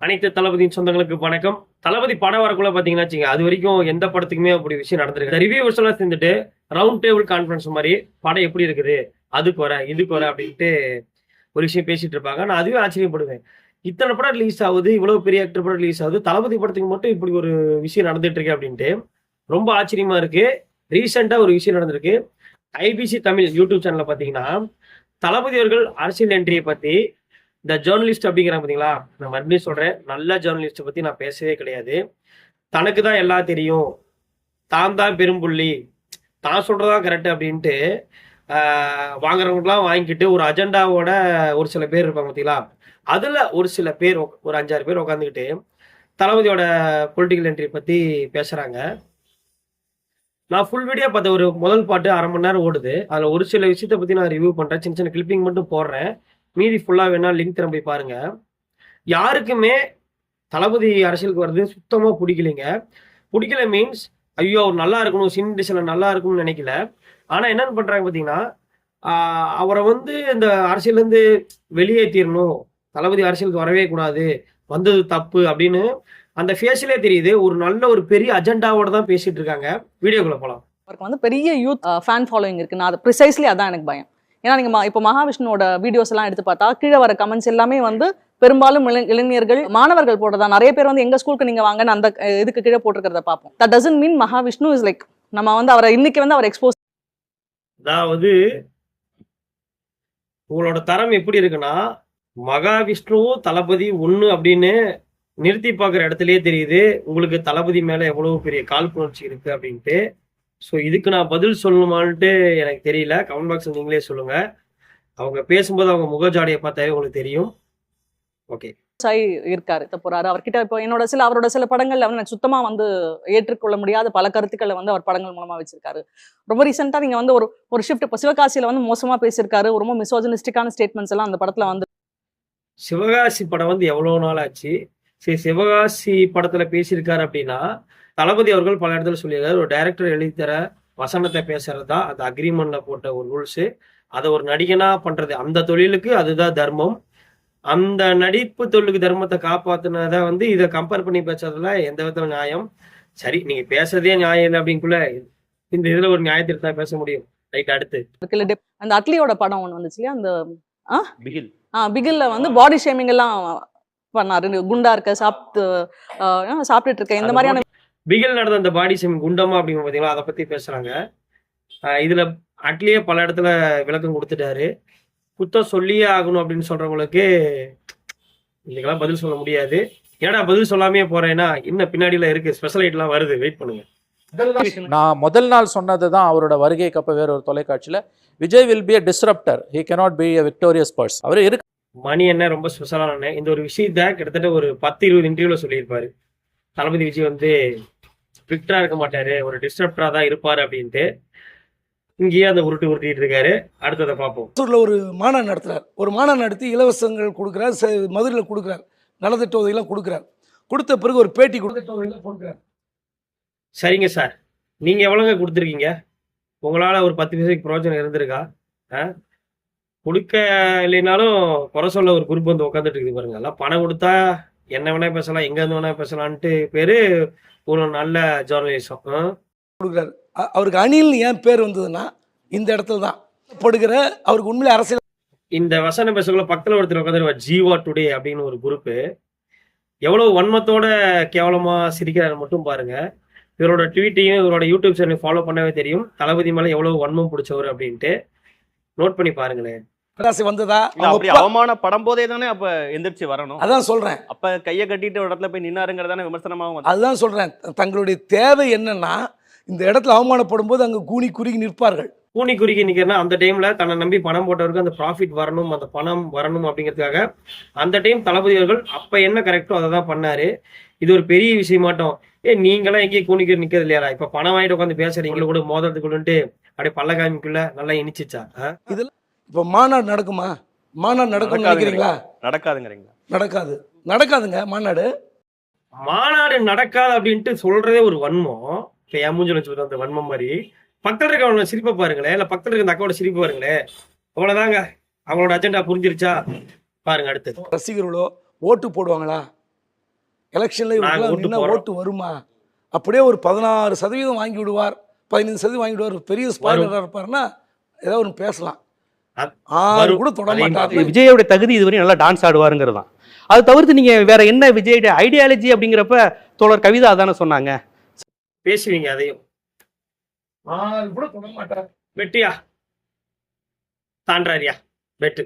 அனைத்து தளபதியின் சொந்தங்களுக்கு வணக்கம். தளபதி படம் வரக்குள்ள பாத்தீங்கன்னா வச்சுங்க, அது வரைக்கும் எந்த படத்துக்குமே அப்படி விஷயம் நடந்திருக்கு. ரிவ்யூவர்ஸ் எல்லாம் சேர்ந்துட்டு ரவுண்ட் டேபிள் கான்ஃபரன்ஸ் மாதிரி படம் எப்படி இருக்குது, அதுக்கு வர இதுக்கு வர அப்படின்ட்டு ஒரு விஷயம் பேசிட்டு இருப்பாங்க. நான் அதுவே ஆச்சரியப்படுவேன். இத்தனை படம் ரிலீஸ் ஆகுது, இவ்வளவு பெரிய ஆக்டர் படம் ரிலீஸ் ஆகுது, தளபதி படத்துக்கு மட்டும் இப்படி ஒரு விஷயம் நடந்துட்டு இருக்கு அப்படின்ட்டு ரொம்ப ஆச்சரியமா இருக்கு. ரீசெண்டா ஒரு விஷயம் நடந்திருக்கு. ஐபிசி தமிழ் யூடியூப் சேனல்ல பாத்தீங்கன்னா தளபதி அவர்கள் அரசியல் என்ட்ரியை பத்தி இந்த ஜேர்னலிஸ்ட் அப்படிங்கிறாங்க பாத்தீங்களா, நான் மறுபடியும் சொல்றேன், நல்ல ஜேர்னலிஸ்ட் பத்தி நான் பேசவே கிடையாது. தனக்கு தான் எல்லாம் தெரியும், தான் பெரும்புள்ளி, தான் சொல்றதான் கரெக்ட் அப்படின்ட்டு வாங்குறவங்கலாம் வாங்கிக்கிட்டு ஒரு அஜெண்டாவோட ஒரு சில பேர் இருப்பாங்க பார்த்தீங்களா, அதுல ஒரு சில பேர் ஒரு 5-6 பேர் உட்காந்துக்கிட்டு தளபதியோட பொலிட்டிக்கல் என்ட்ரி பத்தி பேசுறாங்க. நான் ஃபுல் வீடியோ பார்த்த ஒரு முதல் பாட்டு 1/2 மணி நேரம் ஓடுது. அதுல ஒரு சில விஷயத்த பத்தி நான் ரிவ்யூ பண்றேன், சின்ன சின்ன கிளிப்பிங் மட்டும் போடுறேன். மீதி ஃபுல்லா வேணா லிங்க் தர போய் பாருங்க. யாருக்குமே தளபதி அரசியலுக்கு வர்றது சுத்தமா பிடிக்கலைங்க. பிடிக்கல மீன்ஸ் ஐயோ அவர் நல்லா இருக்கணும், சின்ன நல்லா இருக்கணும்னு நினைக்கல. ஆனா என்னன்னு பண்றாங்க பாத்தீங்கன்னா, அவரை வந்து இந்த அரசியல்ல இருந்து வெளியேற்றிடணும், தளபதி அரசியலுக்கு வரவே கூடாது, வந்தது தப்பு அப்படின்னு அந்த ஃபேஸ்லயே தெரியுது. ஒரு நல்ல ஒரு பெரிய அஜெண்டாவோட தான் பேசிட்டு இருக்காங்க. வீடியோக்குள்ள போலாம். அவருக்கு வந்து பெரிய யூத் ஃபேன் ஃபாலோயிங் இருக்கு. நான் அது ப்ரிசைஸ்லி அதான் எனக்கு பயம். ஏன்னா நீங்க இப்போ மகாவிஷ்ணுவோட வீடியோஸ் எல்லாம் எடுத்து பார்த்தா கீழே வர கமெண்ட்ஸ் எல்லாமே வந்து பெரும்பாலும் இளைஞர்கள் மாணவர்கள் போடுறதா. நிறைய பேர் வந்து எங்க ஸ்கூலுக்கு நீங்க வாங்கன்னு அந்த இதுக்கு கீழே போட்டிருக்கிறத பார்ப்போம். That doesn't mean Mahavishnu is like நம்ம வந்து அவரை இன்னைக்கு வந்து அவர் எக்ஸ்போஸ். அதாவது உங்களோட தரம் எப்படி இருக்குன்னா, மகாவிஷ்ணு தளபதி ஒண்ணு அப்படின்னு நிறுத்தி பார்க்குற இடத்துலயே தெரியுது உங்களுக்கு தளபதி மேல எவ்வளவு பெரிய காழ்ப்புணர்ச்சி இருக்கு அப்படின்ட்டு. ஸோ இதுக்கு நான் பதில் சொல்லணுமான்ட்டு எனக்கு தெரியல. கமெண்ட் பாக்ஸ் நீங்களே சொல்லுங்க. அவங்க பேசும்போது அவங்க முகஜாடையை பார்த்தாவே உங்களுக்கு தெரியும். ஓகே, இருக்காரு போறாரு அவர்கிட்ட. இப்போ அவரோட சில படங்கள்ல வந்து சுத்தமா வந்து ஏற்றுக்கொள்ள முடியாத பல கருத்துக்களை வந்து அவர் படங்கள் மூலமா வச்சிருக்காரு. ரொம்ப ரீசெண்டா நீங்க வந்து ஒரு ஷிஃப்ட் இப்போ சிவகாசியில வந்து மோசமா பேசியிருக்காரு. ரொம்ப மிசோஜனிஸ்டிக்கான ஸ்டேட்மெண்ட்ஸ் எல்லாம் அந்த படத்துல வந்து. சிவகாசி படம் வந்து எவ்வளவு நாள் ஆச்சு. சரி, சிவகாசி படத்துல பேசியிருக்காரு அப்படின்னா, தளபதி அவர்கள் பல இடத்துல சொல்லியிருக்காரு, ஒரு டைரக்டர் எழுதி தர வசனத்தை பேசுறது தான் அந்த அக்ரிமெண்ட்ல போட்ட ஒரு ரூல்ஸ். அதை ஒரு நடிகனா பண்றது அந்த தொழிலுக்கு அதுதான் தர்மம். அந்த நடிப்பு தொழிலுக்கு தர்மத்தை காப்பாத்தினதை வந்து இதை கம்பேர் பண்ணி பேசுறதுல எந்த விதத்துல நியாயம்? சரி, நீங்க பேசுறதே நியாயம் இல்லை அப்படிங்குள்ள இந்த இதுல ஒரு நியாயத்திற்கு தான் பேச முடியும். ரைட், அடுத்து அந்த அட்லியோட படம் ஒண்ணு வந்துச்சு இல்லையா, அந்த பிகில்ல வந்து பாடி ஷேமிங் எல்லாம் பண்ணாரு. குண்டா இருக்க, சாப்பிட்டுட்டு இருக்க, இந்த மாதிரியான பிகில் நடந்த அந்த பாடி ஷேமிங் குண்டமா அப்படிங்க பாத்தீங்களா, அதை பத்தி பேசுறாங்க. இதுல அட்லியே பல இடத்துல விளக்கம் கொடுத்துட்டாரு. குத்தம் சொல்லியே ஆகணும் அப்படின்னு சொல்றவங்களுக்கு இதுக்கெல்லாம் பதில் சொல்ல முடியாது. ஏன்னா பதில் சொல்லாமே போறேன்னா இன்னும் பின்னாடியில இருக்கு, ஸ்பெஷல் ஐட்லாம் வருது, வெயிட் பண்ணுங்க. நான் முதல் நாள் சொன்னது தான் அவரோட வருகைக்கு அப்ப வேற ஒரு தொலைக்காட்சியில, Vijay will be a disruptor, he cannot be a victorious person. அவர் இருக்கு. மணி என்ன ரொம்ப ஸ்பெஷலான இந்த ஒரு விஷயத்த கிட்டத்தட்ட ஒரு 10-20 இன்டர்வியூல சொல்லியிருப்பாரு. தளபதி விஜய் வந்து விக்டரா இருக்க மாட்டாரு, ஒரு டிஸ்டர்ப்டரா தான் இருப்பாரு அப்படின்ட்டு. இங்கேயே அந்த உருட்டிட்டு இருக்காரு. அடுத்ததை பார்ப்போம். ஒரு மாநாடு நடத்துறார். ஒரு மாநாடு நடத்தி இலவசங்கள் கொடுக்குறார், மதுரையில் கொடுக்குறார், நலத்திட்ட உதவியெல்லாம் கொடுக்குறார். கொடுத்த பிறகு ஒரு பேட்டி கொடுக்குறார். சரிங்க சார், நீங்க எவ்வளவுங்க கொடுத்துருக்கீங்க? உங்களால ஒரு 10 பைசாக்கு பிரயோஜனம் இருந்திருக்கா? கொடுக்க இல்லைனாலும் குறை சொல்ல ஒரு குரூப் வந்து உட்காந்துட்டு இருக்குது பாருங்க. எல்லாம் பணம் கொடுத்தா என்ன வேணா பேசலாம், எங்க இருந்து வேணா பேசலான்ட்டு பேரு ஒரு நல்ல ஜேர்னலிசம் கொடுக்குறாரு. அவருக்கு அணில் ஏன் பேர் வந்ததுன்னா இந்த இடத்துல தான் படுகிற அவருக்கு உண்மையிலே அரசியல். இந்த வசன பேசக்குள்ள பக்கத்துல ஒருத்தர் உட்காந்து ஜீவா டுடே அப்படின்னு ஒரு குரூப்பு எவ்வளவு வன்மத்தோட கேவலமா சிரிக்கிறாரு மட்டும் பாருங்க. இவரோட ட்வீட்டையும் இவரோட யூடியூப் சேனல் ஃபாலோ பண்ணவே தெரியும் தளபதி மேல எவ்வளவு வன்மம் பிடிச்சவர் அப்படின்ட்டு. நோட் பண்ணி பாருங்களேன். வந்ததா அவமான படம் போதே தானே அப்ப எந்திரிச்சு வரணும். அதான் சொல்றேன். அப்ப கையை கட்டிட்டு ஒரு இடத்துல போய் நின்னாருங்கிறதான விமர்சனமாகும். அதுதான் சொல்றேன். தங்களுடைய தேவை என்னன்னா, இந்த இடத்துல அவமானப்படும் போது அங்க கூனி குறுகி நிற்பார்கள். கூனி குறுகி நிற்கிறனா அந்த டைம்ல தன்னை நம்பி பணம் போட்டவருக்கு அந்த ப்ராஃபிட் வரணும், அந்த பணம் வரணும் அப்படிங்கிறதுக்காக அந்த டைம் தளபதி அவர்கள் அப்ப என்ன கரெக்டோ அதை தான் பண்ணாரு. இது ஒரு பெரிய விஷயம் மாட்டோம். நீங்களாம் எங்கேயும் கூனிக்கு நிக்கிறது இல்லையா? இப்ப பணம் வாங்கிட்டு உட்காந்து பேசுறீங்களா கூட மோதறதுக்குள்ளன்ட்டு அப்படியே பல்லகாமிக்குள்ள நல்லா இனிச்சிச்சா? இதுல இப்ப மாநாடு நடக்குமா? மாநாடு நடக்கும் நினைக்கிறீங்களா? நடக்காதுங்கிறீங்களா? நடக்காதுங்க. மாநாடு நடக்காது அப்படின்ட்டு சொல்றதே ஒரு வன்மம். இப்ப என் மூஞ்சில வச்சு அந்த வன்மம் மாதிரி பக்கத்துல இருக்க சிரிப்பை பாருங்களேன், இல்ல பக்கத்துல இருக்க அந்த அக்காவோட சிரிப்பு பாருங்களேன். அவ்வளவுதாங்க, அவங்களோட அஜெண்டா புரிஞ்சிருச்சா? பாருங்க அடுத்து. ரசிகர்களோ ஓட்டு போடுவாங்களா? எலெக்ஷன்ல நாங்க இவருக்குலாம் ஓட்டு நின்னா போடுறோம். ஓட்டு வருமா? அப்படியே ஒரு 16% வாங்கி விடுவார், 15% வாங்கி விடுவார், பெரிய ஸ்பாயிலராக இருப்பாருன்னா ஏதாவது ஒன்று பேசலாம். அது ஆறு வரும். கூட தொட அதையும் மாட்டார். விஜயோட தகுதி இதுவரையும் நல்லா டான்ஸ் ஆடுவாருங்கிறது தான். அது தவிர்த்து நீங்க வேற என்ன விஜயோட ஐடியாலஜி அப்படிங்கிறப்ப தோழர் கவிதா அதானே சொன்னாங்க. பேசுவீங்க அதையும். ஆறு கூட தொட மாட்டார். வெட்டியா தாண்டாரியா வெட்டு.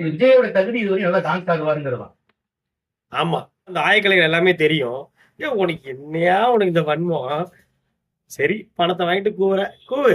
விஜயோட தகுதி இதுவரையும் நல்லா டான்ஸ் ஆடுவாருங்கிறது தான். ஆமா, அந்த ஆயக்கலைகள் எல்லாமே தெரியும். ஏன் உனக்கு என்னையா உனக்கு இந்த வன்மம்? சரி, பணத்தை வாங்கிட்டு கூற கூவு.